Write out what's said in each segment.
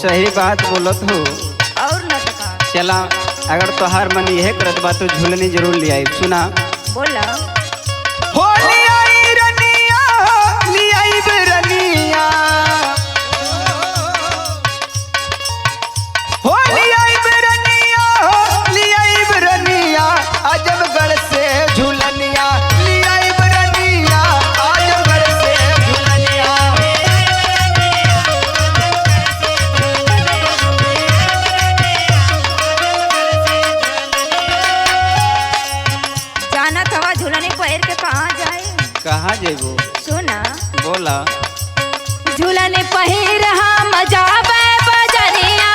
सही बात बोलत हो। और न टका चला अगर तोहार मन यह करत बा तो झूलनी जरूर ले आई। सुना बोला हो लियाई रनिया, लियाई रनिया, हो लियाई रनिया, लियाई रनिया, आजमगढ़ से झूलनिया, लियाई रनिया, आजमगढ़ से झूलनिया। जानत हवा झूलनी पहिर के कहाँ जाए? कहाँ जेबो? सुना बोला झूलनी पहिर हम जाबे बजरिया,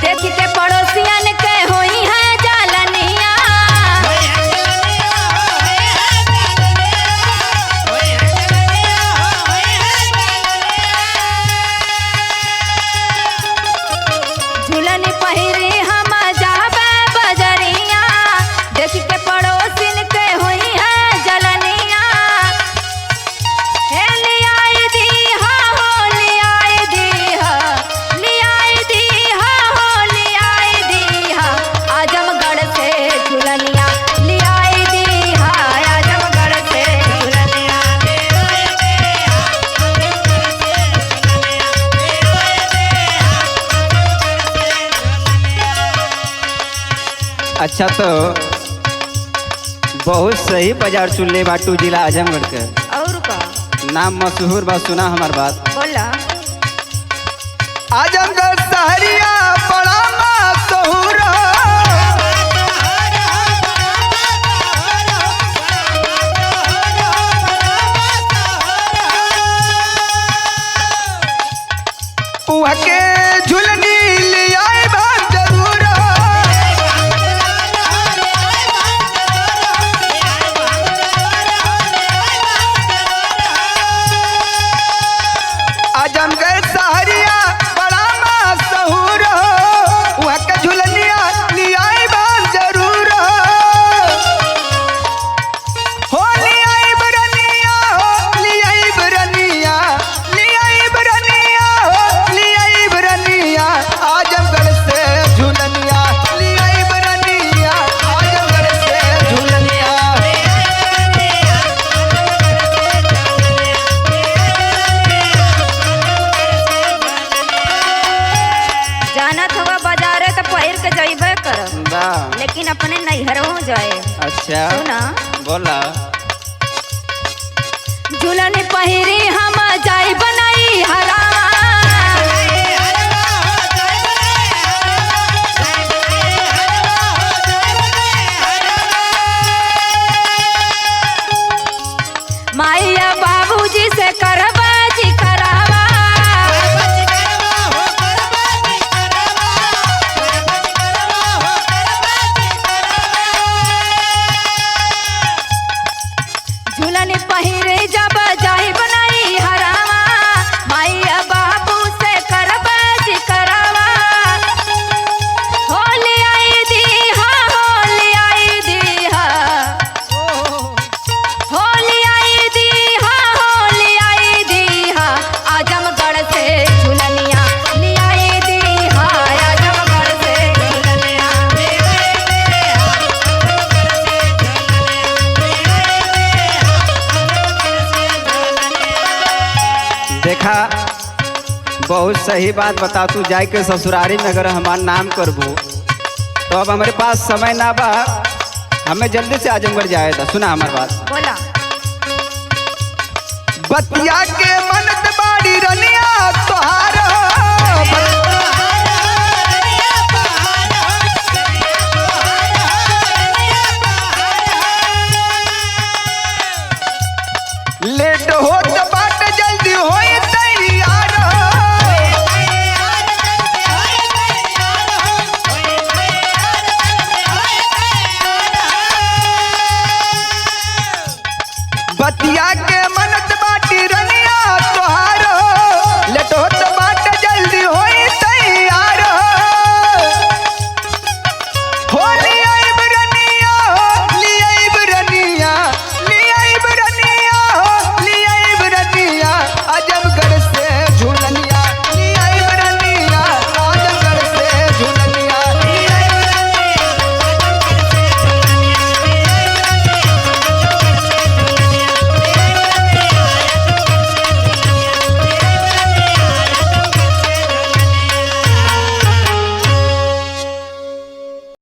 देखी के पड़ोसियन के होई है जलनिया, झूलनी पहिरे हम जाबे बजरिया, देखी के पड़ोसिन के होई है जलनिया। हे लियाई दीहा हो, लियाई दीहा, लियाई दीहा हो, लियाई दीहा, आजमगढ़ से झूलनिया, लियाई दीहा, आजमगढ़ से झूलनिया। अच्छा तो बहुत सही बाजार चुनले बाटू जिला आजमगढ़ के और का नाम मशहूर बा। सुना हमार बात बोला आजमगढ़ शहरिया बड़ा मशहूर उहा के झुलनी लियाए बा जरूर। आजमगढ़ शहरिया बड़ा मशहूर उहा के झुलनिया लियाए बा जरूर। हो लियाई बरनिया, हो लियाई बरनिया, लियाई बरनिया, हो लियाई बरनिया, आजमगढ़ से झूलनिया, लियाई बरनिया, आजमगढ़ से झूलनिया। जानत हवा बाजारे तो पहिर के जइबे करब, बा लेकिन अपने नैहरों जाए। अच्छा सुना बोला झूलनी पहिरी हम जाई बनाई हरा, माइया बाबूजी से करबा जी करावा, झूलनी पहिरे जब जाई बनाई हरावा, माइया बाबू से करबा जी करावा। हो लियाई दीहा, हो लियाई दीहा, हो लियाई दीहा, हो लियाई दीहा, आजमगढ़ से झूलनिया, लियाई दीहा, आजमगढ़ से झूलनिया। देखा बहुत सही बात बता। तू जाए के ससुरारी में अगर हमार नाम करबो तो अब हमारे पास समय ना बा, हमें जल्दी से आजमगढ़ जाए था। सुना हमार बात बोला बतिया के मनत बाड़ी रनिया तोहार लेट होत बाट जल्दी होई तैयार। बतिया के